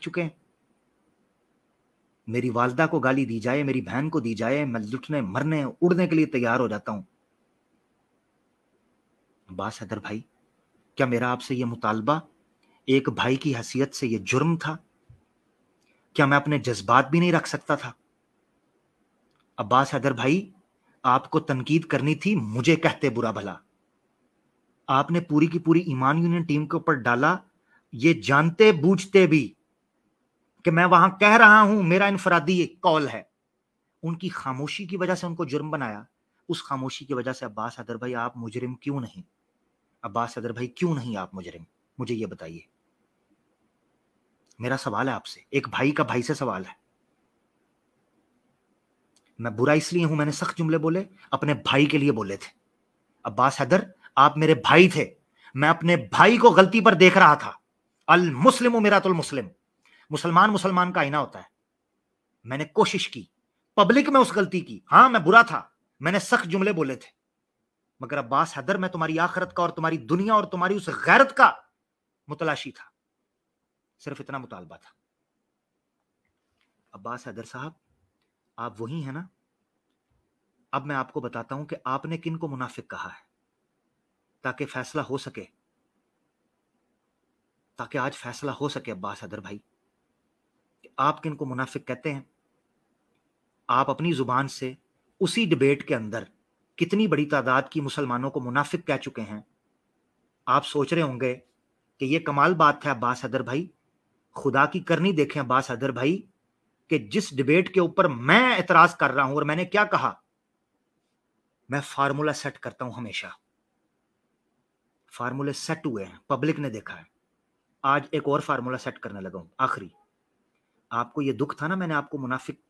चुके हैं। मेरी वालदा को गाली दी जाए, मेरी बहन को दी जाए, मैं लुटने मरने उड़ने के लिए तैयार हो जाता हूं। अब्बास हैदर भाई, क्या मेरा आपसे यह मुतालबा एक भाई की हैसियत से यह जुर्म था? क्या मैं अपने जज्बात भी नहीं रख सकता था? अब्बास हैदर भाई, आपको तनकीद करनी थी, मुझे कहते बुरा भला। आपने पूरी की पूरी ईमान यूनियन टीम के ऊपर डाला, ये जानते बूझते भी कि मैं वहां कह रहा हूं मेरा इनफरादी कॉल है। उनकी खामोशी की वजह से उनको जुर्म बनाया। उस खामोशी की वजह से अब्बास हैदर भाई आप मुजरिम क्यों नहीं? अब्बास हैदर भाई क्यों नहीं आप मुजरिम? मुझे ये बताइए। मेरा सवाल है आपसे, एक भाई का भाई से सवाल है। मैं बुरा इसलिए हूं, मैंने सख्त जुमले बोले, अपने भाई के लिए बोले थे। अब्बास हैदर, आप मेरे भाई थे, मैं अपने भाई को गलती पर देख रहा था। अल मुस्लिम मिरातुल मुस्लिम, मुसलमान मुसलमान का आईना होता है। मैंने कोशिश की, पब्लिक में उस गलती की। हां, मैं बुरा था, मैंने सख्त जुमले बोले थे, मगर अब्बास हैदर मैं तुम्हारी आखिरत का और तुम्हारी दुनिया और तुम्हारी उस गैरत का मुतलाशी था। सिर्फ इतना मुतालबा था। अब्बास हैदर साहब, आप वही हैं ना? अब मैं आपको बताता हूं कि आपने किन को मुनाफिक कहा है, ताकि फैसला हो सके, ताकि आज फैसला हो सके। अब्बास हैदर भाई, आप किन को मुनाफिक कहते हैं? आप अपनी जुबान से उसी डिबेट के अंदर कितनी बड़ी तादाद की मुसलमानों को मुनाफिक कह चुके हैं। आप सोच रहे होंगे कि यह कमाल बात है अब्बास हैदर भाई, खुदा की करनी देखें अब्बास हैदर भाई, कि जिस डिबेट के ऊपर मैं एतराज कर रहा हूं, और मैंने क्या कहा, मैं फार्मूला सेट करता हूं हमेशा। फार्मूले सेट हुए हैं, पब्लिक ने देखा है। आज एक और फार्मूला सेट करने लगा हूं, आखिरी। आपको यह दुख था ना, मैंने आपको मुनाफिक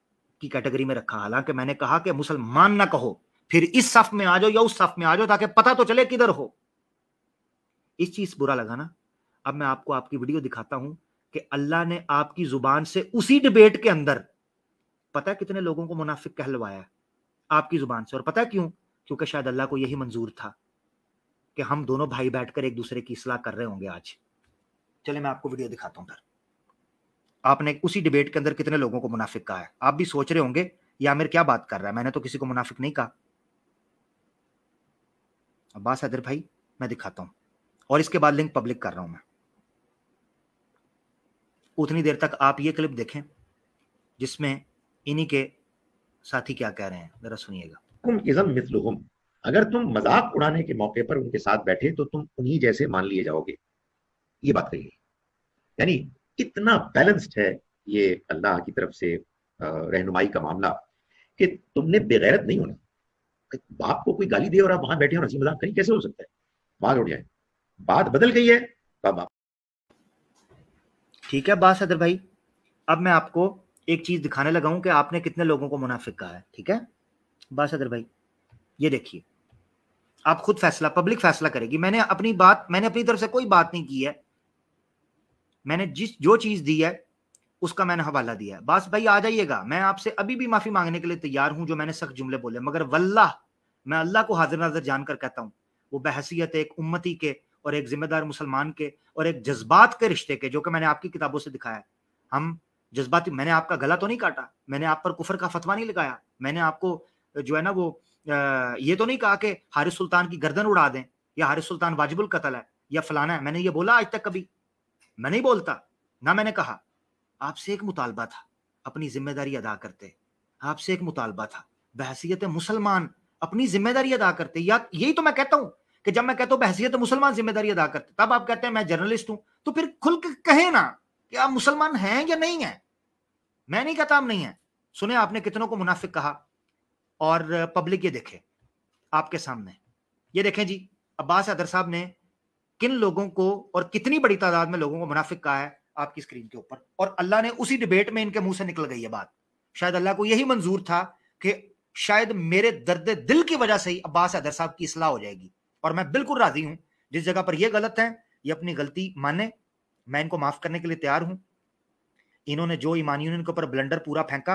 की कैटेगरी में रखा, हालांकि मैंने कहा कि मुसलमान ना कहो, फिर इस सफ में आ जाओ या उस सफ में आ जाओ, ताकि पता तो चले किधर हो। इस चीज बुरा लगा ना। अब मैं आपको आपकी वीडियो दिखाता हूं कि अल्लाह ने आपकी जुबान से उसी डिबेट के अंदर पता है कितने लोगों को मुनाफिक कहलवाया है आपकी जुबान से। और पता है क्यों? क्योंकि शायद अल्लाह को यही मंजूर था कि हम दोनों भाई बैठकर एक दूसरे की इस्लाह कर रहे होंगे आज। चले मैं आपको वीडियो दिखाता हूं। फिर आपने उसी डिबेट के अंदर कितने लोगों को मुनाफिक कहा है। आप भी सोच रहे होंगे ये आमिर क्या बात कर रहा है, मैंने तो किसी को मुनाफिक नहीं कहा। अब्बास हैदर भाई, मैं दिखाता हूं, और इसके बाद लिंक पब्लिक कर रहा हूं मैं। उतनी देर तक आप ये क्लिप देखें जिसमें इन्हीं के साथी क्या कह रहे हैं, जरा सुनिएगा। अगर तुम मजाक उड़ाने के मौके पर उनके साथ बैठे तो तुम उन्हीं जैसे मान लिए जाओगे, ये बात कही। यानी कितना बैलेंस्ड है ये अल्लाह की तरफ से रहनुमाई का मामला, कि तुमने बेगैरत नहीं होना। बाप को कोई गाली दे और आप वहां बैठे हो, हंसी मजाक कहीं, कैसे हो सकता है? बात उठ जाए, बात बदल गई है तब। ठीक है अब्बास हैदर भाई, अब मैं आपको एक चीज दिखाने लगा हूं कि आपने कितने लोगों को मुनाफिक कहा है। ठीक है अब्बास हैदर भाई, ये देखिए, आप खुद फैसला, पब्लिक फैसला करेगी। मैंने अपनी तरफ से कोई बात नहीं की है। मैंने जो चीज दी है उसका मैंने हवाला दिया है। बस भाई आ जाइएगा, मैं आपसे अभी भी माफी मांगने के लिए तैयार हूं जो मैंने सख्त जुमले बोले, मगर वल्लाह मैं अल्लाह को हाजिर नाज़िर जानकर कहता हूं, वो बहैसियत एक उम्मती के और एक जिम्मेदार मुसलमान के और एक जज्बात के रिश्ते के, जो कि मैंने आपकी किताबों से दिखाया है। हम जज्बाती, मैंने आपका गला तो नहीं काटा, मैंने आप पर कुफर का फतवा नहीं लगाया, मैंने आपको जो है ना वो ये तो नहीं कहा कि हारिस सुल्तान की गर्दन उड़ा दें या हारिस सुल्तान वाजिबुल कत्ल है या फलाना है। मैंने ये बोला आज तक? कभी मैं नहीं बोलता ना। मैंने कहा आपसे एक मुतालबा था, अपनी जिम्मेदारी अदा करते। आपसे एक मुतालबा था, बहैसियत मुसलमान अपनी जिम्मेदारी अदा करते। या यही तो मैं कहता हूं कि जब मैं कहता हूं बहैसियत मुसलमान जिम्मेदारी अदा करते, तब आप कहते हैं मैं जर्नलिस्ट हूं। तो फिर खुल के कहे ना कि आप मुसलमान हैं या नहीं है। मैं नहीं कहता हम नहीं है। सुने आपने कितनों को मुनाफिक कहा, और पब्लिक ये देखे आपके सामने। ये देखें जी, अब्बास हैदर साहब ने किन लोगों को और कितनी बड़ी तादाद में लोगों को मुनाफिक कहा है आपकी स्क्रीन के ऊपर। और अल्लाह ने उसी डिबेट में इनके मुंह से निकल गई है बात। शायद अल्लाह को यही मंजूर था कि शायद मेरे दर्द दिल की वजह से ही अब्बास हैदर साहब की इस्लाह हो जाएगी। और मैं बिल्कुल राजी हूं, जिस जगह पर ये गलत है ये अपनी गलती माने, मैं इनको माफ करने के लिए तैयार हूं। इन्होंने जो ईमान यूनियन के ऊपर ब्लंडर पूरा फेंका,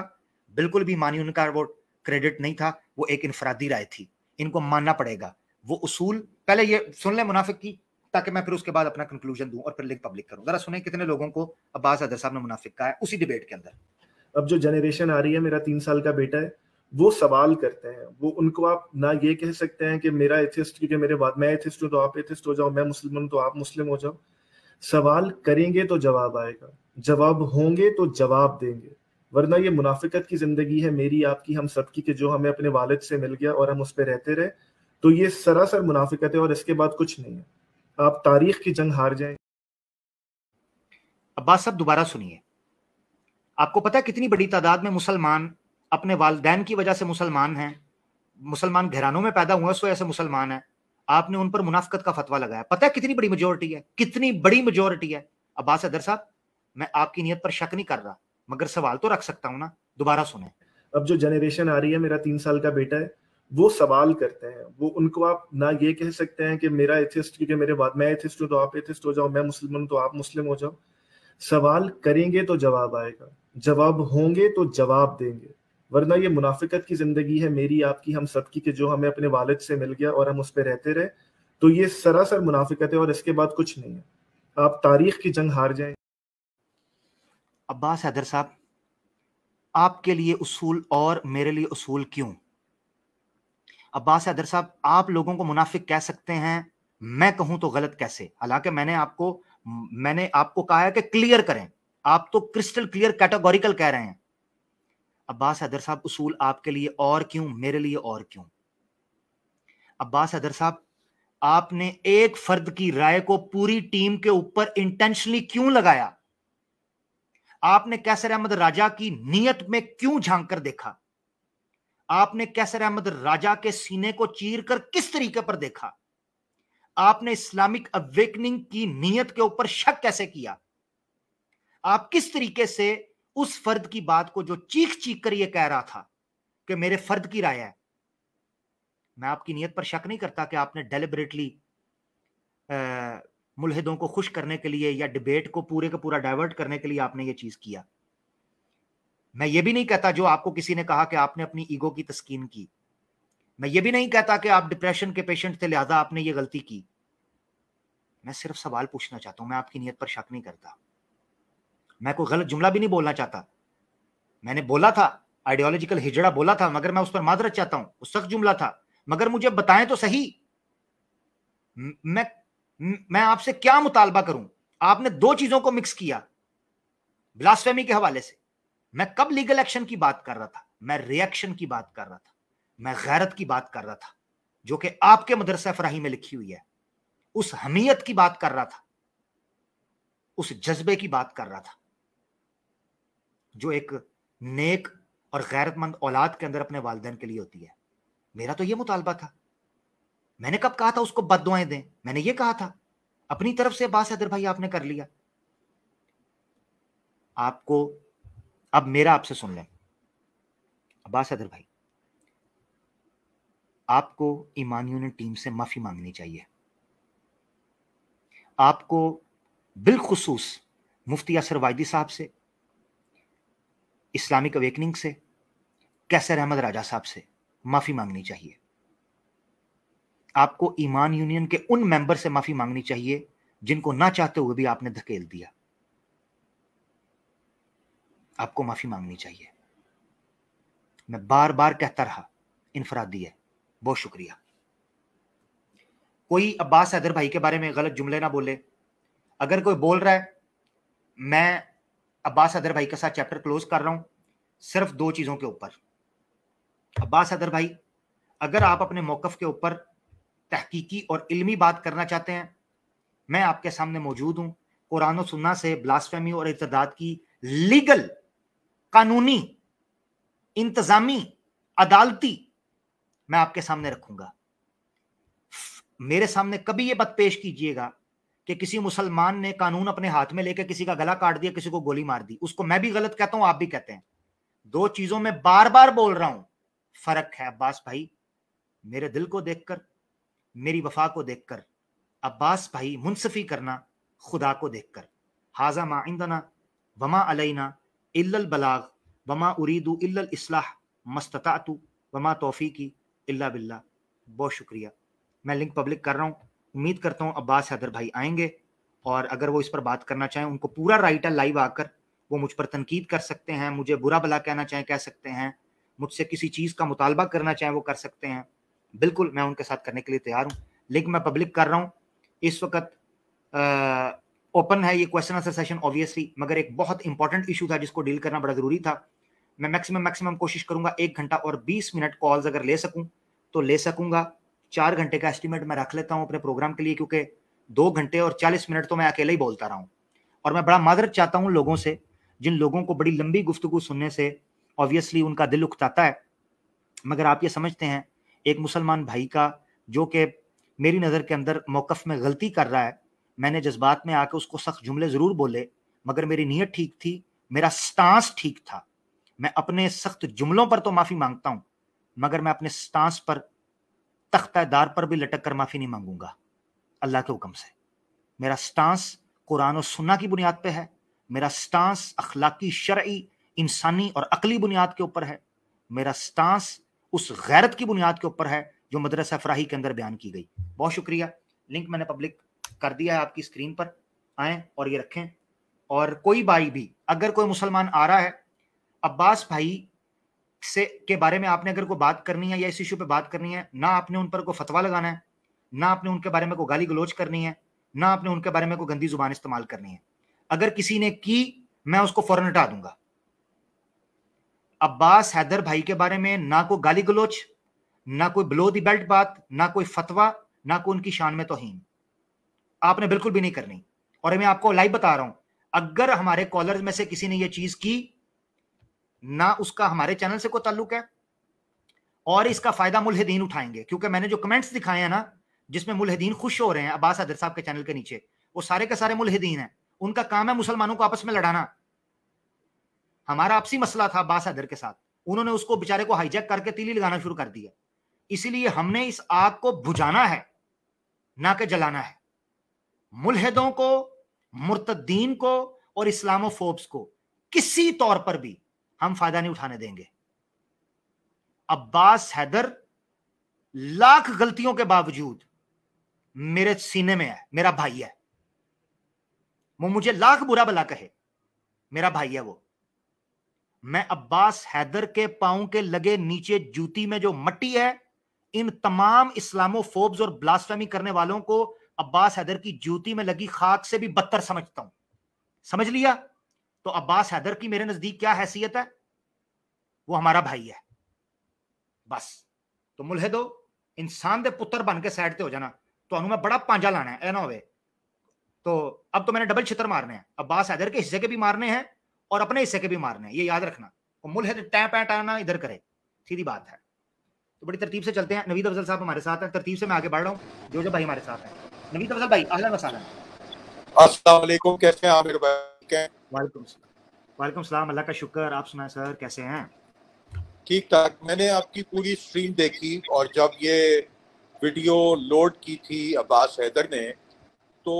बिल्कुल भी ईमान यूनियन का वो क्रेडिट नहीं था, वो एक इनफरादी राय थी। इनको मानना पड़ेगा वो उसूल। पहले ये सुन ले मुनाफिक की ताकि मैं फिर उसके बाद अपना कंक्लूजन दूं और फिर लिंक पब्लिक करूं। जरा सुने कितने लोगों को अब्बास हैदर साहब ने मुनाफिक कहा है उसी डिबेट के अंदर। अब जो जनरेशन आ रही है, मेरा 3 साल का बेटा है, वो सवाल करते हैं, वो उनको आप ना ये कह सकते हैं कि मेरा एथिस्ट, क्योंकि मेरे बाद मैं एथिस्ट हूं तो आप एथिस्ट हो जाओ, मैं मुस्लिम हूं तो आप मुस्लिम हो जाओ। सवाल करेंगे तो जवाब आएगा, जवाब होंगे तो जवाब देंगे, वरना ये मुनाफिकत की जिंदगी है, मेरी आपकी हम सबकी, कि जो हमें अपने वालिद से मिल गया और हम उस पर रहते रहे, तो ये सरासर मुनाफिकत है और इसके बाद कुछ नहीं है। आप तारीख की जंग हार जाएं। अब्बास साहब दोबारा सुनिए, आपको पता है कितनी बड़ी तादाद में मुसलमान अपने वालिदैन की वजह से मुसलमान हैं, मुसलमान घरानों में पैदा हुए उस वजह से मुसलमान है, आपने उन पर मुनाफिकत का फतवा लगाया। पता है कितनी बड़ी मेजोरिटी है, कितनी बड़ी मेजोरिटी है। अब्बास हैदर साहब, मैं आपकी नीयत पर शक नहीं कर रहा, मगर सवाल तो रख सकता हूं ना। दोबारा सुने। अब जो जनरेशन आ रही है, मेरा 3 साल का बेटा है, वो सवाल करते हैं, वो उनको आप ना ये कह सकते हैं कि मेरा एथिस्ट, क्योंकि मेरे बाद मैं एथिस्ट हूं तो आप एथिस्ट हो जाओ, मैं मुस्लिम हूं तो आप मुस्लिम हो जाओ। सवाल करेंगे तो जवाब आएगा, जवाब होंगे तो जवाब देंगे, वरना ये मुनाफिकत की जिंदगी है, मेरी आपकी हम सबकी, कि जो हमें अपने वालिद से मिल गया और हम उस पर रहते रहे, तो ये सरासर मुनाफिकत है और इसके बाद कुछ नहीं है। आप तारीख की जंग हार जाएं। अब्बास हैदर साहब, आपके लिए उसूल और मेरे लिए उसूल क्यों? अब्बास हैदर साहब, आप लोगों को मुनाफिक कह सकते हैं, मैं कहूं तो गलत कैसे? हालांकि मैंने आपको कहा है कि क्लियर करें, आप तो क्रिस्टल क्लियर कैटेगोरिकल कह रहे हैं। अब्बास हैदर साहब, उसूल आपके लिए और क्यों, मेरे लिए और क्यों? अब्बास हैदर साहब, आपने एक फर्द की राय को पूरी टीम के ऊपर इंटेंशनली क्यों लगाया? आपने कैसर अहमद राजा की नीयत में क्यों झांक कर देखा? आपने कैसर अहमद राजा के सीने को चीर कर किस तरीके पर देखा? आपने इस्लामिक अवेकनिंग की नीयत के ऊपर शक कैसे किया? आप किस तरीके से उस फर्द की बात को, जो चीख चीख कर यह कह रहा था कि मेरे फर्द की राय है, मैं आपकी नीयत पर शक नहीं करता कि आपने डेलिबरेटली मुल्हिदों को खुश करने के लिए या डिबेट को पूरे का पूरा डाइवर्ट करने के लिए आपने ये चीज किया। मैं ये भी नहीं कहता जो आपको किसी ने कहा कि आपने अपनी ईगो की तस्कीन की। मैं ये भी नहीं कहता कि आप डिप्रेशन के पेशेंट थे लिहाजा आपने ये गलती की। मैं सिर्फ सवाल पूछना चाहता हूं, मैं आपकी नीयत पर शक नहीं करता। मैं कोई गलत जुमला भी नहीं बोलना चाहता। मैंने बोला था, आइडियोलॉजिकल हिजड़ा बोला था, मगर मैं उस पर मादरत चाहता हूं, वो सख्त जुमला था, मगर मुझे बताएं तो सही, मैं आपसे क्या मुतालबा करूं? आपने दो चीजों को मिक्स किया ब्लास्फेमी के हवाले से। मैं कब लीगल एक्शन की बात कर रहा था? मैं रिएक्शन की बात कर रहा था, मैं गैरत की बात कर रहा था, जो कि आपके मदरसा फराही में लिखी हुई है। उस हमीयत की बात कर रहा था, उस जज्बे की बात कर रहा था जो एक नेक और गैरतमंद औलाद के अंदर अपने वालिदैन के लिए होती है। मेरा तो ये मुतालबा था। मैंने कब कहा था उसको बद्दुआएं दें? मैंने ये कहा था अपनी तरफ से। अब्बास हैदर भाई, आपने कर लिया। आपको अब मेरा आपसे सुन लें। अब्बास हैदर भाई, आपको ईमान यूनियन टीम से माफी मांगनी चाहिए। आपको बिलखुसूस मुफ्ती असर वाइदी साहब से, इस्लामिक अवेकनिंग से, कैसर अहमद राजा साहब से माफी मांगनी चाहिए। आपको ईमान यूनियन के उन मेंबर से माफी मांगनी चाहिए जिनको ना चाहते हुए भी आपने धकेल दिया। आपको माफी मांगनी चाहिए। मैं बार बार कहता रहा, इनफरादी है। बहुत शुक्रिया। कोई अब्बास हैदर भाई के बारे में गलत जुमले ना बोले। अगर कोई बोल रहा है, मैं अब्बास हैदर भाई के साथ चैप्टर क्लोज कर रहा हूं सिर्फ दो चीजों के ऊपर। अब्बास हैदर भाई, अगर आप अपने मौकफ के ऊपर तहकीकी और इल्मी बात करना चाहते हैं, मैं आपके सामने मौजूद हूं। कुरान और सुन्ना से ब्लास्फेमी और इर्तिदाद की लीगल, कानूनी, इंतजामी, अदालती मैं आपके सामने रखूंगा। मेरे सामने कभी यह बात पेश कीजिएगा कि किसी मुसलमान ने कानून अपने हाथ में लेकर किसी का गला काट दिया, किसी को गोली मार दी। उसको मैं भी गलत कहता हूं, आप भी कहते हैं। दो चीजों में बार बार बोल रहा हूं, फर्क है। अब्बास भाई, मेरे दिल को देखकर, मेरी वफा को देखकर, अब्बास भाई मुनसफी करना खुदा को देखकर। हाजा मा इंदना वमा अलैना इल्लल बलाग वमा उरीदु इल्लल इस्लाह मस्ततातु वमा तौफीकी इल्ला बिल्लाह। बहुत शुक्रिया। मैं लिंक पब्लिक कर रहा हूं, امید کرتا ہوں عباس حیدر بھائی آئیں گے اور اگر وہ اس پر بات کرنا چاہیں ان کو پورا رائٹ ہے لائیو آ کر وہ مجھ پر تنقید کر سکتے ہیں, مجھے برا بلا کہنا چاہیں کہہ سکتے ہیں, مجھ سے کسی چیز کا مطالبہ کرنا چاہیں وہ کر سکتے ہیں, بالکل میں ان کے ساتھ کرنے کے لیے تیار ہوں. لیکن میں پبلک کر رہا ہوں اس وقت, اوپن ہے یہ کویسچن آنسر سیشن اوبویسلی, مگر ایک بہت امپورٹنٹ ایشو تھا جس کو ڈیل کرنا بڑا ضروری تھا. میں میکسیمم کوشش کروں گا 1 گھنٹہ اور 20 منٹ کالز اگر لے سکوں تو لے سکوں گا. 4 گھنٹے کا ایسٹیمیٹ میں رکھ لیتا ہوں اپنے پروگرام کے لیے, کیونکہ 2 گھنٹے اور 40 منٹ تو میں اکیلے ہی بولتا رہا ہوں. اور میں بڑا معذرت چاہتا ہوں لوگوں سے جن لوگوں کو بڑی لمبی گفتگو سننے سے اوبویسلی ان کا دل اکتاتا ہے, مگر آپ یہ سمجھتے ہیں ایک مسلمان بھائی کا جو کہ میری نظر کے اندر موقف میں غلطی کر رہا ہے, میں نے جذبات میں آ کے اس کو سخت جملے ضرور بولے مگر میری نیت ٹھیک تھی, میرا سٹانس ٹھیک تھا. میں اپنے سخت جملوں پر تو معافی مانگتا ہوں مگر میں اپنے سٹانس پر تختہ دار پر بھی لٹک کر معافی نہیں مانگوں گا اللہ کے حکم سے. میرا سٹانس قرآن و سنہ کی بنیاد پہ ہے, میرا سٹانس اخلاقی شرعی انسانی اور عقلی بنیاد کے اوپر ہے, میرا سٹانس اس غیرت کی بنیاد کے اوپر ہے جو مدرسہ فراہی کے اندر بیان کی گئی. بہت شکریہ. لنک میں نے پبلک کر دیا ہے آپ کی اسکرین پر, آئیں اور یہ رکھیں. اور کوئی بھائی بھی اگر کوئی مسلمان آ رہا ہے عباس بھائی سے کے بارے میں آپ نے اگر کوئی بات کرنی ہے یا اس ایشو پہ بات کرنی ہے, نہ آپ نے ان پر کوئی فتویٰ لگانا ہے, نہ آپ نے ان کے بارے میں کوئی گالی گلوچ کرنی ہے, نہ آپ نے ان کے بارے میں کوئی گندی زبان استعمال کرنی ہے. اگر کسی نے کی میں اس کو فوراً ہٹا دوں گا. عباس حیدر بھائی کے بارے میں نہ کوئی گالی گلوچ, نہ کوئی بلو دی بیلٹ بات, نہ کوئی فتویٰ, نہ کوئی ان کی شان میں توہین آپ نے بالکل بھی نہیں کرنی. اور میں آپ کو لائیو بتا رہا ہوں, اگر ہمارے کالرز میں سے کسی نے یہ چیز کی, نہ اس کا ہمارے چینل سے کوئی تعلق ہے اور اس کا فائدہ ملحدین اٹھائیں گے, کیونکہ میں نے جو کمنٹس دکھائے ہیں نا جس میں ملحدین خوش ہو رہے ہیں عباس حیدر صاحب کے چینل کے نیچے, وہ سارے کے سارے ملحدین ہیں. ان کا کام ہے مسلمانوں کو آپس میں لڑانا. ہمارا آپسی مسئلہ تھا عباس حیدر کے ساتھ, انہوں نے اس کو بیچارے کو ہائی جیک کر کے تیلی لگانا شروع کر دیا. اسی لیے ہم نے اس آگ کو بجھانا ہے نہ کہ جلانا ہے. ملحدوں کو, مرتدین کو اور اسلامو فوبس کو کسی طور پر بھی ہم فائدہ نہیں اٹھانے دیں گے. عباس حیدر لاکھ غلطیوں کے باوجود میرے سینے میں ہے, میرا بھائی ہے. وہ مجھے لاکھ برا بلا کہے, میرا بھائی ہے وہ. میں عباس حیدر کے پاؤں کے لگے نیچے جوتی میں جو مٹی ہے, ان تمام اسلامو فوبز اور بلاسفیمی کرنے والوں کو عباس حیدر کی جوتی میں لگی خاک سے بھی بدتر سمجھتا ہوں. سمجھ لیا؟ تو عباس حیدر کی میرے نزدیک کیا حیثیت ہے؟ وہ ہمارا بھائی ہے بس. تو ملحدو انسان دے پتر بن کے سائڈ تے ہو جانا, تو انہوں میں بڑا پانجا لانا ہے, اے نہ ہوئے. تو اب تو میں نے ڈبل چھتر مارنے ہیں, عباس حیدر کے حصے کے بھی مارنے ہیں اور اپنے حصے کے بھی مارنے ہیں, یہ یاد رکھنا. ملحد ٹائم پینٹ آنا ادھر کرے, سیدھی بات ہے. تو بڑی ترتیب سے چلتے ہیں. نوید افضل صاحب ہمارے ساتھ ہیں, ترتیب سے میں آگے بڑھ رہا ہوں. جو بھائی ہمارے ساتھ ہیں, نوید افضل بھائی اہلا وسہلا. السلام علیکم, کیسے ہیں عامر بھائی؟ وعلیکم السلام. وعلیکم السلام, اللہ کا شکر. آپ سنائیں سر کیسے ہیں؟ ٹھیک ٹھاک. میں نے آپ کی پوری اسٹریم دیکھی اور جب یہ ویڈیو لوڈ کی تھی عباس حیدر نے تو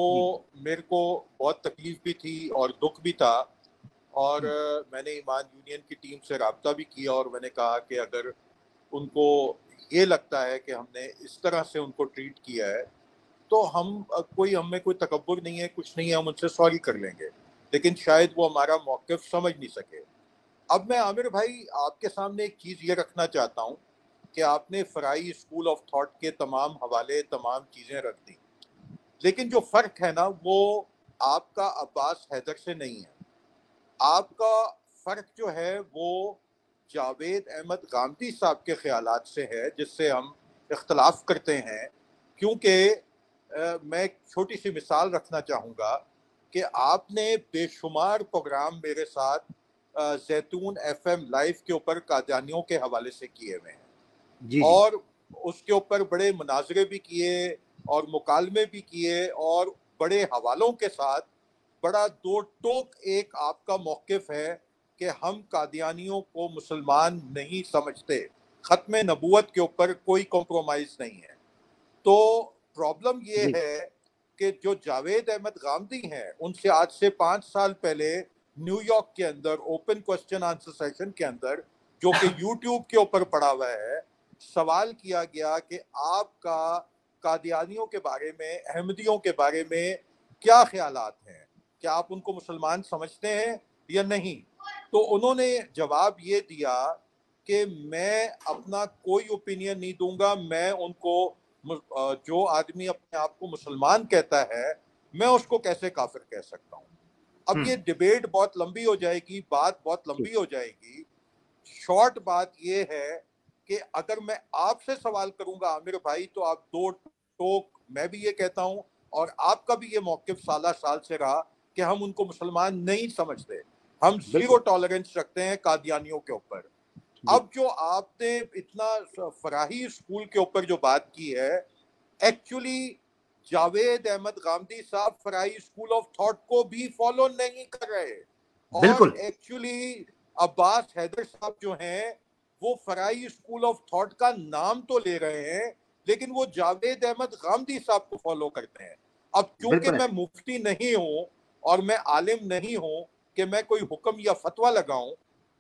میرے کو بہت تکلیف بھی تھی اور دکھ بھی تھا. اور میں نے ایمان یونین کی ٹیم سے رابطہ بھی کیا اور میں نے کہا کہ اگر ان کو یہ لگتا ہے کہ ہم نے اس طرح سے ان کو ٹریٹ کیا ہے تو ہم میں کوئی تکبر نہیں ہے, کچھ نہیں ہے, ہم ان سے سوری کر لیں گے. لیکن شاید وہ ہمارا موقف سمجھ نہیں سکے. اب میں عامر بھائی آپ کے سامنے ایک چیز یہ رکھنا چاہتا ہوں کہ آپ نے فرائی اسکول آف تھاٹ کے تمام حوالے, تمام چیزیں رکھ دی, لیکن جو فرق ہے نا وہ آپ کا عباس حیدر سے نہیں ہے. آپ کا فرق جو ہے وہ جاوید احمد غامدی صاحب کے خیالات سے ہے, جس سے ہم اختلاف کرتے ہیں. کیونکہ میں ایک چھوٹی سی مثال رکھنا چاہوں گا کہ آپ نے بے شمار پروگرام میرے ساتھ زیتون ایف ایم لائیو کے اوپر قادیانیوں کے حوالے سے کیے ہوئے ہیں, اور اس کے اوپر بڑے مناظرے بھی کیے اور مکالمے بھی کیے اور بڑے حوالوں کے ساتھ. بڑا دو ٹوک ایک آپ کا موقف ہے کہ ہم قادیانیوں کو مسلمان نہیں سمجھتے, ختم نبوت کے اوپر کوئی کمپرومائز نہیں ہے. تو پرابلم یہ ہے کہ جو جاوید احمد غامدی ہیں ان سے آج سے 5 سال پہلے نیو یارک کے اندر اوپن کوسچن آنسر سیشن کے اندر, جو کہ یوٹیوب کے اوپر پڑا ہوا ہے, سوال کیا گیا کہ آپ کا قادیانیوں کے بارے میں, احمدیوں کے بارے میں کیا خیالات ہیں, کیا آپ ان کو مسلمان سمجھتے ہیں یا نہیں. تو انہوں نے جواب یہ دیا کہ میں اپنا کوئی اوپینین نہیں دوں گا, میں ان کو, جو آدمی اپنے آپ کو مسلمان کہتا ہے میں اس کو کیسے کافر کہہ سکتا ہوں. اب یہ ڈیبیٹ بہت لمبی ہو جائے گی, بات بہت لمبی ہو جائے گی. شارٹ بات یہ ہے کہ اگر میں آپ سے سوال کروں گا عامر بھائی, تو آپ دو ٹوک, میں بھی یہ کہتا ہوں اور آپ کا بھی یہ موقف سالہ سال سے رہا کہ ہم ان کو مسلمان نہیں سمجھتے, ہم زیرو ٹالرنس رکھتے ہیں قادیانیوں کے اوپر. اب جو آپ نے اتنا فراہی اسکول کے اوپر جو بات کی ہے, ایکچولی جاوید احمد غامدی صاحب فراہی اسکول آف تھاٹ کو بھی فالو نہیں کر رہے, اور ایکچولی عباس حیدر صاحب جو ہیں وہ فراہی اسکول آف تھاٹ کا نام تو لے رہے ہیں لیکن وہ جاوید احمد غامدی صاحب کو فالو کرتے ہیں. اب کیونکہ میں مفتی نہیں ہوں اور میں عالم نہیں ہوں کہ میں کوئی حکم یا فتویٰ لگاؤں,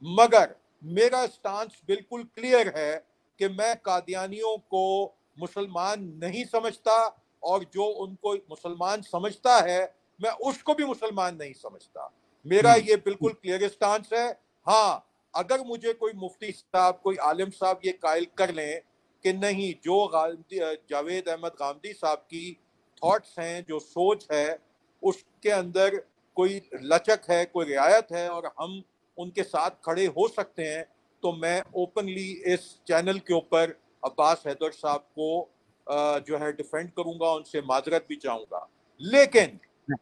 مگر میرا سٹانس بالکل کلیئر ہے کہ میں قادیانیوں کو مسلمان نہیں سمجھتا, اور جو ان کو مسلمان سمجھتا ہے میں اس کو بھی مسلمان نہیں سمجھتا. میرا یہ بالکل کلیئر سٹانس ہے. ہاں, اگر مجھے کوئی مفتی صاحب, کوئی عالم صاحب یہ قائل کر لیں کہ نہیں, جو جاوید احمد غامدی صاحب کی تھاٹس ہیں, جو سوچ ہے, اس کے اندر کوئی لچک ہے, کوئی رعایت ہے, اور ہم ان کے ساتھ کھڑے ہو سکتے ہیں, تو میں اوپنلی اس چینل کے اوپر عباس حیدر صاحب کو جو ہے ڈیفینڈ کروں گا, ان سے معذرت بھی چاہوں گا. لیکن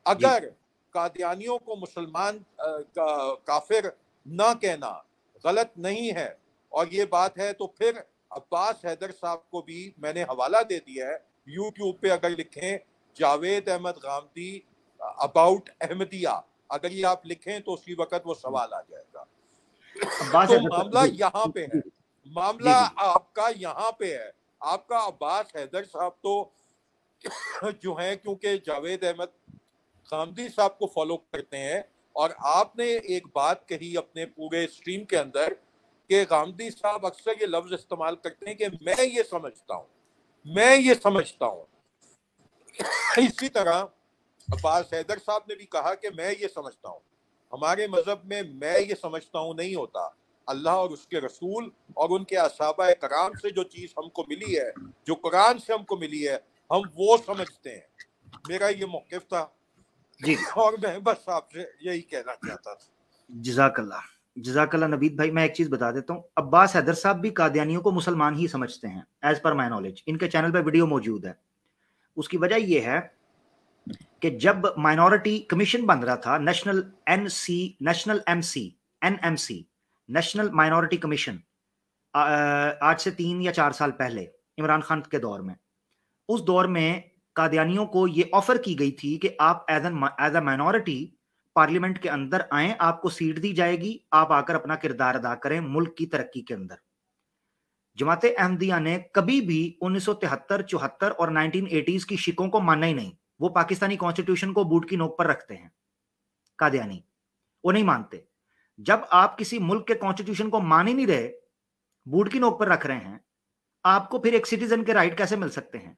اگر قادیانیوں کو مسلمان کافر نہ کہنا غلط نہیں ہے اور یہ بات ہے, تو پھر عباس حیدر صاحب کو بھی میں نے حوالہ دے دیا ہے, یوٹیوب پہ اگر لکھیں جاوید احمد غامدی اباؤٹ احمدیہ, اگر یہ آپ لکھیں تو اسی وقت وہ سوال آ جائے گا. تو معاملہ یہاں پہ ہے, معاملہ آپ کا یہاں پہ ہے. آپ کا عباس حیدر صاحب تو جو ہیں, کیونکہ جاوید احمد غامدی صاحب کو فالو کرتے ہیں, اور آپ نے ایک بات کہی اپنے پورے اسٹریم کے اندر کہ غامدی صاحب اکثر یہ لفظ استعمال کرتے ہیں کہ میں یہ سمجھتا ہوں, میں یہ سمجھتا ہوں. اسی طرح عباس حیدر صاحب نے بھی کہا کہ میں یہ سمجھتا ہوں. ہمارے مذہب میں یہ سمجھتا ہوں نہیں ہوتا. اللہ اور اس کے رسول اور ان کے صحابہ کرام سے جو چیز ہم کو ملی ہے, جو قرآن سے ہم کو ملی ہے, ہم وہ سمجھتے ہیں. میرا یہ موقف تھا جی, اور میں بس آپ سے یہی کہنا چاہتا تھا. جزاک اللہ, جزاک اللہ نوید بھائی. میں ایک چیز بتا دیتا ہوں, عباس حیدر صاحب بھی قادیانیوں کو مسلمان ہی سمجھتے ہیں ایز پر مائی نالج. ان کے چینل پہ ویڈیو موجود ہے. اس کی وجہ یہ ہے کہ جب مائنورٹی کمیشن بن رہا تھا, نیشنل مائنورٹی کمیشن, آج سے 3 یا 4 سال پہلے عمران خان کے دور میں, اس دور میں قادیانیوں کو یہ آفر کی گئی تھی کہ آپ ایز اے مائنورٹی پارلیمنٹ کے اندر آئیں, آپ کو سیٹ دی جائے گی, آپ آ کر اپنا کردار ادا کریں ملک کی ترقی کے اندر. جماعت احمدیہ نے کبھی بھی 1973, 74 اور 1980s کی شکوں کو مانا ہی نہیں. وہ پاکستانی کانسٹیٹیوشن کو بوٹ کی نوک پر رکھتے ہیں. قادیانی وہ نہیں مانتے. جب آپ کسی ملک کے کانسٹیٹیوشن کو مان ہی نہیں رہے, بوٹ کی نوک پر رکھ رہے ہیں, آپ کو پھر ایک سٹیزن کے رائٹ کیسے مل سکتے ہیں؟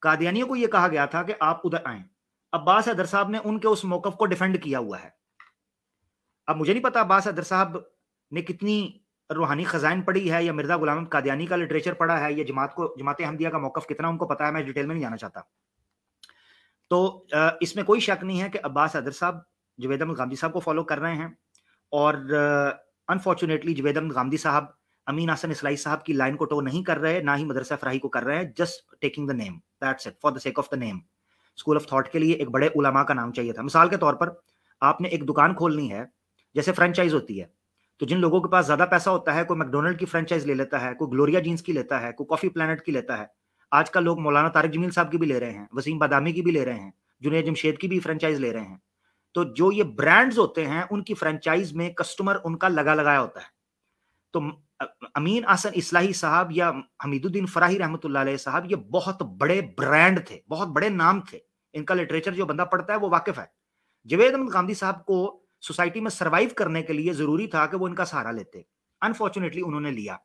قادیانیوں کو یہ کہا گیا تھا کہ آپ ادھر آئیں. عباس حیدر صاحب نے ان کے اس موقف کو ڈیفینڈ کیا ہوا ہے. اب مجھے نہیں پتا عباس حیدر صاحب نے کتنی روحانی خزائن پڑھی ہے, یا مرزا غلام احمد قادیانی کا لٹریچر پڑھا ہے, یا جماعت احمدیہ کا موقف کتنا ان کو پتا ہے, میں ڈیٹیل میں نہیں جانا چاہتا. تو اس میں کوئی شک نہیں ہے کہ عباس حیدر صاحب جاوید احمد غامدی صاحب کو فالو کر رہے ہیں, اور انفارچونیٹلی جاوید احمد غامدی صاحب امین حسن اصلاحی صاحب کی لائن کو ٹو نہیں کر رہے, نہ ہی مدرسہ فراہی کو کر رہے ہیں. Just taking the name, that's it, for the sake of the name. School of thought کے لیے ایک بڑے علماء کا نام چاہیے تھا. مثال کے طور پر آپ نے ایک دکان کھولنی ہے, جیسے فرینچائز ہوتی ہے, تو جن لوگوں کے پاس زیادہ پیسہ ہوتا ہے, کوئی میکڈونلڈ کی فرینچائز لے لیتا ہے, کوئی گلوریا جینس کی لیتا ہے, کوئی کافی پلانٹ کی لیتا ہے. آج کل لوگ مولانا طارق جمیل صاحب کی بھی لے رہے ہیں, وسیم بادامی کی بھی لے رہے ہیں, جنید جمشید کی بھی فرینچائز لے رہے ہیں. تو جو یہ برانڈز ہوتے ہیں, ان کی فرینچائز میں کسٹمر ان کا لگایا ہوتا ہے. تو امین حسن اصلاحی صاحب یا حمید الدین فراہی رحمۃ اللہ علیہ صاحب, یہ بہت بڑے برانڈ تھے, بہت بڑے نام تھے. ان کا لٹریچر جو بندہ پڑھتا ہے وہ واقف ہے. جاوید احمد غامدی صاحب کو سوسائٹی میں سروائیو کرنے کے لیے ضروری تھا کہ وہ ان کا سہارا لیتے. انفارچونیٹلی انہوں نے لیا.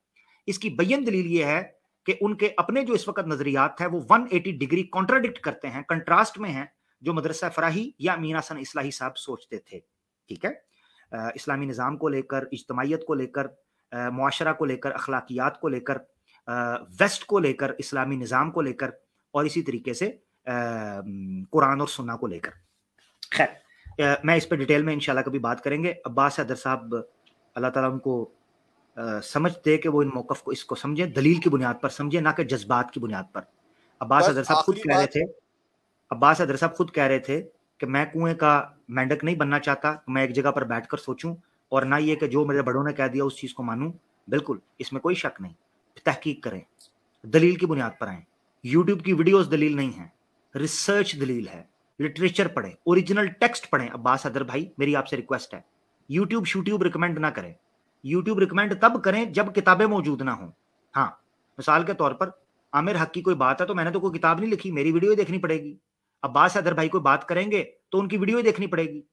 اس کی بین دلیل یہ ہے کہ उनके अपने जो इस वक्त नजरियात है वो 180 डिग्री कॉन्ट्राडिक्ट करते हैं, कंट्रास्ट में हैं जो मदरसा फराही या अमीन हसन इस्लाही साहब सोचते थे। ठीक है, इस्लामी निज़ाम को लेकर, इज्तमाइयत को लेकर, मुआशरा को लेकर, अखलाकियात को लेकर, वेस्ट को लेकर, इस्लामी निज़ाम को लेकर, और इसी तरीके से कुरान और सुन्ना को लेकर। खैर, मैं इस पर डिटेल में इंशाल्लाह कभी बात करेंगे। अब्बास हैदर साहब, अल्लाह ताला उनको समझ दे कि वो इन मौक़िफ़ को इसको समझें, दलील की बुनियाद पर समझें, ना कि जज्बात की बुनियाद पर। अब्बास हैदर साहब खुद कह रहे थे कि मैं कुएं का मेंढक नहीं बनना चाहता, मैं एक जगह पर बैठकर सोचूं, और ना ये कि जो मेरे बड़ों ने कह दिया उस चीज़ को मानूं। बिल्कुल, इसमें कोई शक नहीं। तहकीक करें, दलील की बुनियाद पर आएं। यूट्यूब की वीडियोस दलील नहीं है, रिसर्च दलील है। लिटरेचर पढ़ें, ओरिजिनल टेक्स्ट पढ़ें। अब्बास हैदर भाई, मेरी आपसे रिक्वेस्ट है, यूट्यूब रिकमेंड ना करें। यूट्यूब रिकमेंड तब करें जब किताबें मौजूद ना हों। हाँ, मिसाल के तौर पर आमिर हक की कोई बात है तो मैंने तो कोई किताब नहीं लिखी, मेरी वीडियो ही देखनी पड़ेगी। अब्बास हैदर भाई कोई बात करेंगे तो उनकी वीडियो ही देखनी पड़ेगी।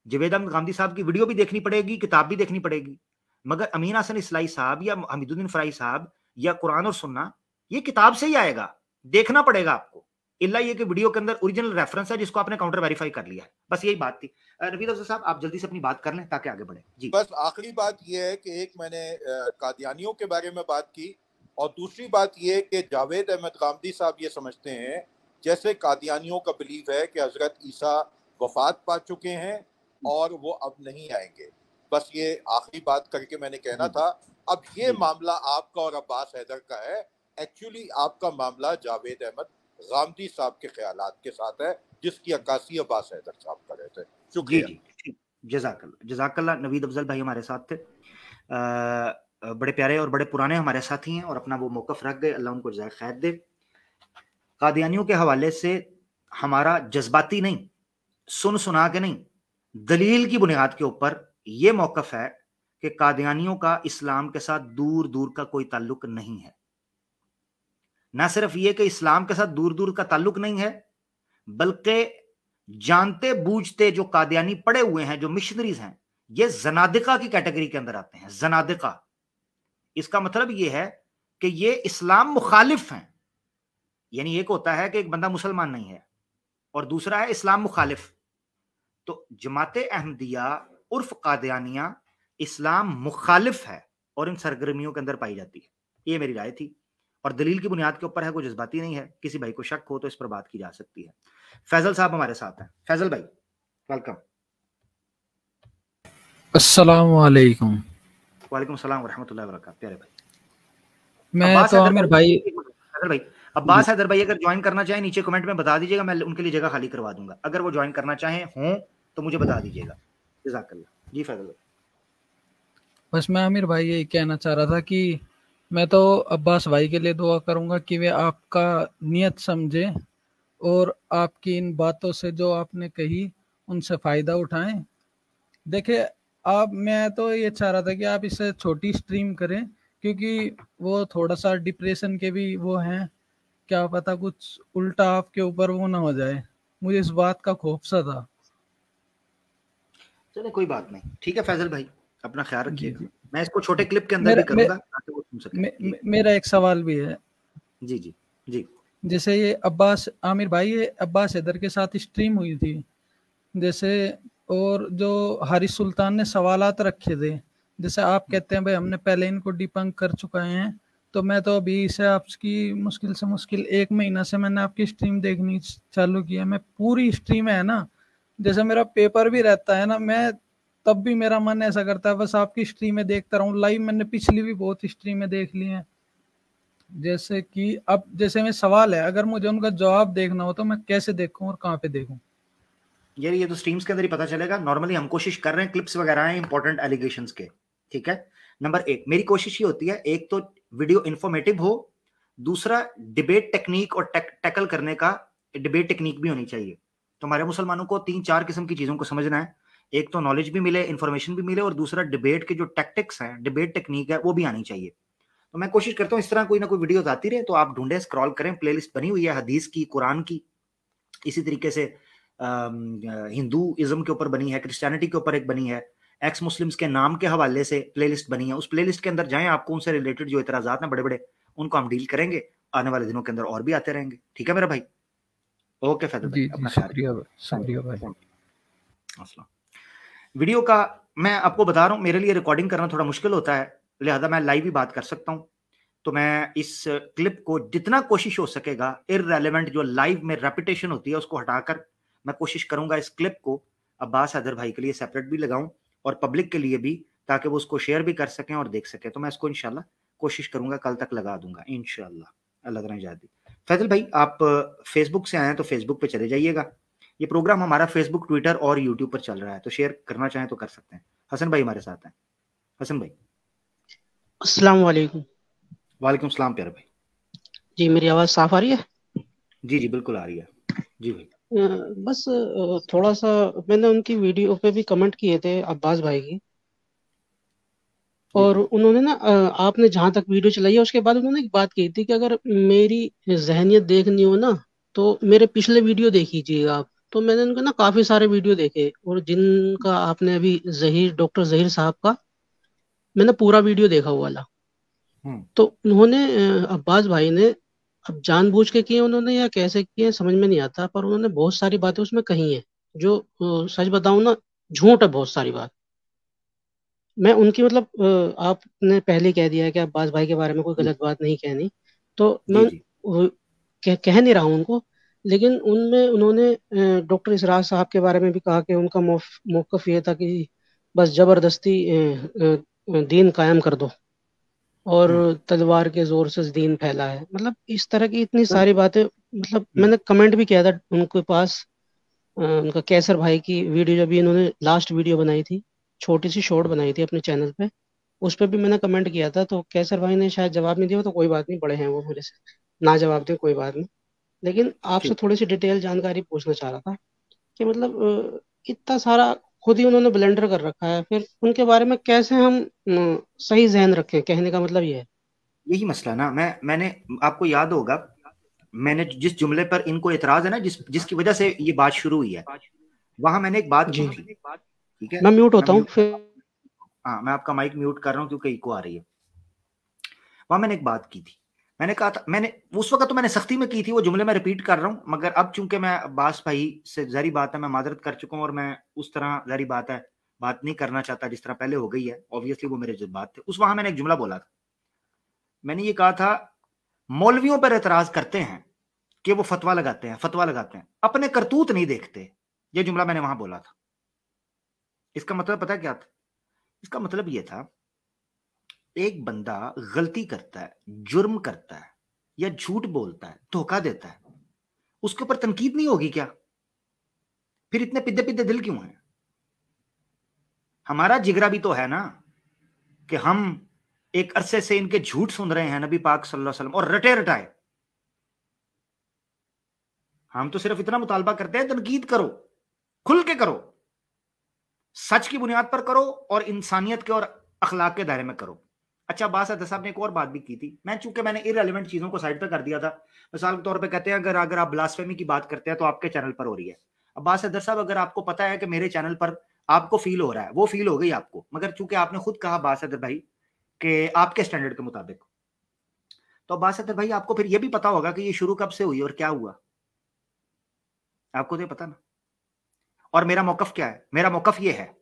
जवेद अहमद गांधी साहब की वीडियो भी देखनी पड़ेगी, किताब भी देखनी पड़ेगी। मगर अमीन हसन इस्लाही साहब या हमीदुद्दीन फराई साहब या कुरान और सुन्ना, ये किताब से ही आएगा, देखना पड़ेगा आपको। इल्ला ये कि वीडियो के अंदर ओरिजिनल रेफरेंस है जिसको आपने काउंटर वेरीफाई कर लिया है। बस यही बात थी। नवीद अफजल साहब, आप जल्दी से अपनी बात कर लें ताकि आगे बढ़े। जी, बस आखिरी बात ये है कि एक मैंने कादियानियों के बारे में बात की, और दूसरी बात ये कि जावेद अहमद गामदी साहब ये समझते हैं जैसे कादियानियों का बिलीव है कि हजरत ईसा वफात पा चुके हैं और वो अब नहीं आएंगे। बस ये आखिरी बात करके मैंने कहना था। अब ये मामला आपका और अब्बास हैदर का है, एक्चुअली आपका मामला जावेद अहमद गामदी साहब के ख्यालात के साथ है, जिसकी अक्कासी अब्बास हैदर साहब कर रहे थे। शुक्रिया। जी, जज़ाकल्लाह। नवीद अफजल भाई हमारे साथ थे, बड़े प्यारे और बड़े पुराने हमारे साथी हैं, और अपना वो मौक़िफ़ रख गए, अल्लाह उनको जज़ाए खैर दे। कादियानियों के हवाले से हमारा जज्बाती नहीं, सुन सुना के नहीं, दलील की बुनियाद के ऊपर ये मौक़िफ़ है कि कादियानियों का इस्लाम के साथ दूर दूर का कोई ताल्लुक नहीं है। ना सिर्फ ये कि इस्लाम के साथ दूर दूर का ताल्लुक नहीं है, बल्कि जानते बूझते जो कादियानी पड़े हुए हैं, जो मिशनरीज हैं, ये जनादिका की कैटेगरी के अंदर आते हैं। जनादिका, इसका मतलब ये है कि ये इस्लाम मुखालिफ हैं। यानी एक होता है कि एक बंदा मुसलमान नहीं है और दूसरा है इस्लाम मुखालिफ। तो जमाते अहमदिया उर्फ कादियानिया इस्लाम मुखालिफ है और इन सरगर्मियों के अंदर पाई जाती है। ये मेरी राय थी, और दलील की बुनियाद के ऊपर है, कोई जज्बाती नहीं है। किसी भाई को शक हो तो इस पर बात की जा सकती है। फैजल साहब हमारे साथ हैं। फैजल भाई, वेलकम। अस्सलाम वालेकुम। वालेकुम सलाम व रहमतुल्लाहि व बरकातहू। प्यारे भाई, मैं तो आमिर भाई, अब्बास हैदर भाई अगर ज्वाइन करना चाहें नीचे कमेंट में बता दीजिएगा, मैं उनके लिए जगह खाली करवा दूंगा। अगर वो ज्वाइन करना चाहें हों तो मुझे बता दीजिएगा। जज़ाकल्लाह। जी फैजल भाई। बस मैं आमिर भाई यही कहना चाह रहा था कि मैं तो अब्बास भाई के लिए दुआ करूंगा कि वे आपका नियत समझें और आपकी इन बातों से जो आपने कही उनसे फ़ायदा उठाएं। देखिए, मैं तो ये चाह रहा था कि आप इसे छोटी स्ट्रीम करें, क्योंकि वो थोड़ा सा डिप्रेशन के भी वो हैं, क्या पता कुछ उल्टा आपके ऊपर वो ना हो जाए। मुझे इस बात का खौफ सा था। चलिए कोई बात नहीं, ठीक है फैजल भाई, अपना ख्याल रखिएगा। मैं इसको छोटे क्लिप के अंदर भी करूंगा ताकि वो सुन सके। मेरा एक सवाल भी है। जी जी जी। जैसे ये आमिर भाई, ये अब्बास हैदर के साथ स्ट्रीम हुई थी जैसे, और जो हारिस सुल्तान ने सवालात रखे थे, जैसे आप कहते हैं भाई हमने पहले इनको डिबंक कर चुके हैं, तो मैं तो अभी से आपकी मुश्किल से मुश्किल 1 महीना से मैंने आपकी स्ट्रीम देखनी चालू की है। मैं पूरी स्ट्रीम है ना, जैसे मेरा पेपर भी रहता है ना, मैं तब भी मेरा मन ऐसा करता है बस आपकी स्ट्रीमें देखता रहूं। लाइव मैंने पिछली भी बहुत स्ट्रीमें देख ली हैं। जैसे कि अब जैसे में सवाल है, अगर मुझे उनका जवाब देखना हो तो मैं कैसे देखूं और कहाँ पे देखूं? यार ये तो स्ट्रीम्स के अंदर ही पता चलेगा। नॉर्मली हम कोशिश कर रहे हैं क्लिप्स वगैरह हैं इंपॉर्टेंट एलिगेशंस के, ठीक है। नंबर 1 मेरी कोशिश ये होती है, एक तो वीडियो इंफॉर्मेटिव हो, दूसरा डिबेट टेक्निक और टैकल करने का डिबेट टेक्निक भी होनी चाहिए। तो हमारे मुसलमानों को 3-4 किस्म की चीजों को समझना है। एक तो नॉलेज भी मिले, इंफॉर्मेशन भी मिले, और दूसरा डिबेट के जो टैक्टिक्स हैं, डिबेट टेक्निक है, वो भी आनी चाहिए। तो मैं कोशिश करता हूँ इस तरह कोई ना कोई वीडियोस आती रहे, तो आप ढूंढे, स्क्रॉल करें, प्लेलिस्ट बनी हुई है हदीस की, कुरान की, इसी तरीके से हिंदूइज्म के ऊपर बनी है, क्रिश्चियनिटी के ऊपर एक बनी है, एक्स मुस्लिम्स के नाम के हवाले से प्लेलिस्ट बनी है। उस प्लेलिस्ट के अंदर जाएं, आपको उनसे रिलेटेड जो इतराजात हैं बड़े बड़े, ان کو ہم ڈیل کریں گے آنے والے دنوں کے اندر، اور بھی آتے رہیں گے. ٹھیک ہے میرا بھائی؟ اوکے فیضل بھائی، اپنا شکریہ بھائی. السلام. ویڈیو کا میں آپ کو بتا رہا ہوں، میرے لیے ریکارڈنگ کرنا تھوڑا مشکل ہوتا ہے، لہذا میں لائیو ہی بات کر سکتا ہوں. تو میں اس کلپ کو جتنا کوشش ہو سکے گا ارریلیونٹ جو لائیو میں ریپیٹیشن ہوتی ہے اس کو ہٹا کر میں کوشش کروں گا اس کلپ کو عباس حیدر بھائی کے لیے سیپریٹ بھی لگاؤں اور پبلک کے لیے بھی، تاکہ وہ اس کو شیئر بھی کر سکیں اور دیکھ سکیں. تو میں اس کو انشاءاللہ کوشش کروں گا کل تک لگا دوں گا انشاءاللہ. اللہ تعالیٰ اجازت دی. فیضل بھائی آپ فیس بک سے آئے ہیں تو فیس بک پہ چلے جائیے گا. یہ پروگرام ہمارا فیس بک، ٹویٹر اور یوٹیوب پر چل رہا ہے، تو شیئر کرنا چاہیں تو کر سکتے ہیں. حسن بھائی ہمارے ساتھ ہیں. حسن بھائی السلام علیکم. وعلیکم السلام پیارے بھائی. جی میری آواز صاف آ رہی ہے؟ جی جی بالکل آ رہی ہے. جی بھائی بس تھوڑا سا میں نے ان کی ویڈیو پہ بھی کمنٹ کیے تھے عباس بھائی کی، اور انہوں نے نا آپ نے جہاں تک ویڈیو چلائی ہے اس کے بعد انہوں نے ایک بات کی تھی کہ اگر میری ذہنیت دیکھنی ہو نا تو میرے پچھلے ویڈیو دیکھ لیجیے گا آپ. تو میں نے ان کے نا کافی سارے ویڈیو دیکھے، اور جن کا آپ نے ابھی ڈاکٹر ظہیر صاحب کا میں نے پورا ویڈیو دیکھا ہوا والا. تو انہوں نے عباس بھائی نے اب جان بوجھ کے کیے انہوں نے یا کیسے کیے سمجھ میں نہیں آتا، پر انہوں نے بہت ساری باتیں اس میں کہی ہیں جو سچ بتاؤں نا جھوٹ ہے بہت ساری بات. میں ان کی مطلب آپ نے پہلے کہہ دیا ہے کہ عباس بھائی کے بارے میں کوئی غلط بات نہیں کہنی، تو میں کہہ نہیں رہا ہوں ان کو، لیکن ان میں انہوں نے ڈاکٹر اسرار صاحب کے بارے میں بھی کہا کہ ان کا موقف یہ تھا کہ بس زبردستی دین قائم کر دو اور تلوار کے زور سے دین پھیلا ہے. مطلب اس طرح کی اتنی ساری باتیں. مطلب میں نے کمنٹ بھی کیا تھا ان کے پاس، ان کا کیسر بھائی کی ویڈیو جب انہوں نے لاسٹ ویڈیو بنائی تھی، چھوٹی سی شارٹ بنائی تھی اپنے چینل پہ، اس پہ بھی میں نے کمنٹ کیا تھا. تو کیسر بھائی نے شاید جواب نہیں دیا، تو کوئی بات نہیں، بڑے ہیں وہ میرے سے، نہ جواب دیں کوئی بات نہیں. لیکن آپ سے تھوڑی سی ڈیٹیل جانکاری پوچھنا چاہ رہا تھا کہ مطلب اتنا سارا خود ہی انہوں نے بلنڈر کر رکھا ہے، پھر ان کے بارے میں کیسے ہم صحیح ذہن رکھیں؟ کہنے کا مطلب یہ ہے. یہی مسئلہ نا، میں نے آپ کو یاد ہوگا میں نے جس جملے پر ان کو اعتراض ہے نا، جس کی وجہ سے یہ بات شروع ہوئی ہے، وہاں میں نے ایک بات کی تھی. ٹھیک ہے میں میوٹ ہوتا ہوں پھر. ہاں میں آپ کا مائک میوٹ کر رہا ہوں کیونکہ ایکو آ رہی ہے. وہاں میں نے ایک بات کی تھی، میں نے کہا تھا، میں نے اس وقت تو میں نے سختی میں کی تھی، وہ جملے میں ریپیٹ کر رہا ہوں، مگر اب چونکہ میں عباس بھائی سے ظاہری بات ہے میں معذرت کر چکا ہوں، اور میں اس طرح ظاہری بات ہے بات نہیں کرنا چاہتا جس طرح پہلے ہو گئی ہے. اوبویسلی وہ میرے جذبات تھے. وہاں میں نے ایک جملہ بولا تھا، میں نے یہ کہا تھا مولویوں پر اعتراض کرتے ہیں کہ وہ فتوا لگاتے ہیں اپنے کرتوت نہیں دیکھتے. یہ جملہ میں نے وہاں بولا تھا. اس کا مطلب پتہ کیا تھا؟ اس کا مطلب یہ تھا ایک بندہ غلطی کرتا ہے، جرم کرتا ہے، یا جھوٹ بولتا ہے، دھوکہ دیتا ہے، اس کے اوپر تنقید نہیں ہوگی کیا؟ پھر اتنے پدے پدے دل کیوں ہیں؟ ہمارا جگرا بھی تو ہے نا کہ ہم ایک عرصے سے ان کے جھوٹ سن رہے ہیں نبی پاک صلی اللہ علیہ وسلم، اور رٹے رٹائے. ہم تو صرف اتنا مطالبہ کرتے ہیں تنقید کرو، کھل کے کرو، سچ کی بنیاد پر کرو، اور انسانیت کے اور اخلاق کے دائرے میں کرو. اچھا عباس حیدر صاحب نے ایک اور بات بھی کی تھی، چونکہ میں نے ارریلیونٹ چیزوں کو سائڈ پہ کر دیا تھا. مثال کے طور پہ کہتے ہیں اگر آپ بلاسفیمی کی بات کرتے ہیں تو آپ کے چینل پر ہو رہی ہے. عباس حیدر صاحب اگر آپ کو پتا ہے کہ میرے چینل پر آپ کو فیل ہو رہا ہے، وہ فیل ہو گئی آپ کو، مگر چونکہ آپ نے خود کہا عباس حیدر بھائی کہ آپ کے سٹینڈرڈ کے مطابق، تو عباس حیدر بھائی آپ کو پھر یہ بھی پتا ہوگا کہ یہ شروع کب سے ہوئی اور کیا ہوا. آپ کو تو پتا نا. اور میرا موقف کیا ہے؟ میرا موقف یہ ہے،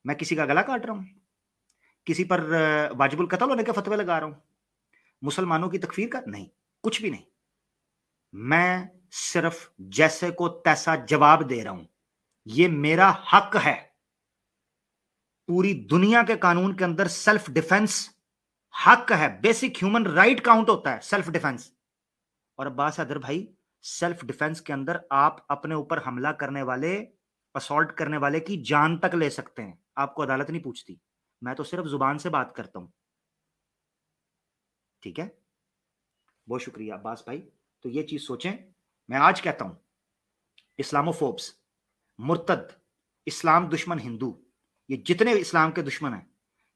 میں کسی کا گلا کاٹ رہا ہوں، کسی پر واجب القتل ہونے کے فتوے لگا رہا ہوں، مسلمانوں کی تکفیر کا نہیں، کچھ بھی نہیں. میں صرف جیسے کو تیسا جواب دے رہا ہوں. یہ میرا حق ہے. پوری دنیا کے قانون کے اندر سیلف ڈیفense حق ہے، بیسک ہیومن رائٹ کاؤنٹ ہوتا ہے سیلف ڈیفenس. اور عباس حیدر بھائی سیلف ڈیفenس کے اندر آپ اپنے اوپر حملہ کرنے والے، اسالٹ کرنے والے کی جان تک لے سکتے ہیں. آپ کو عدالت نہیں پوچھتی. میں تو صرف زبان سے بات کرتا ہوں. ٹھیک ہے، بہت شکریہ عباس بھائی. تو یہ چیز سوچیں. میں آج کہتا ہوں اسلاموفوبس، مرتد، اسلام دشمن ہندو، یہ جتنے اسلام کے دشمن ہیں،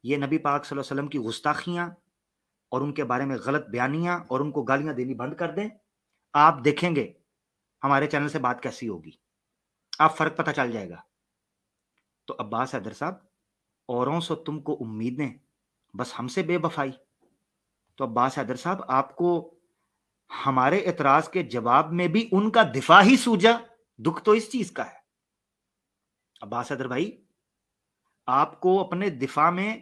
یہ نبی پاک صلی اللہ علیہ وسلم کی گستاخیاں اور ان کے بارے میں غلط بیانیاں اور ان کو گالیاں دینی بند کر دیں. آپ دیکھیں گے ہمارے چینل سے بات کیسی ہوگی، آپ فرق پتہ چل جائے گا. تو عباس حیدر صاحب، اوروں سے تم کو امیدیں، بس ہم سے بے وفائی. تو عباس حیدر صاحب آپ کو ہمارے اعتراض کے جواب میں بھی ان کا دفاع ہی سوجا؟ دکھ تو اس چیز کا ہے عباس حیدر بھائی، آپ کو اپنے دفاع میں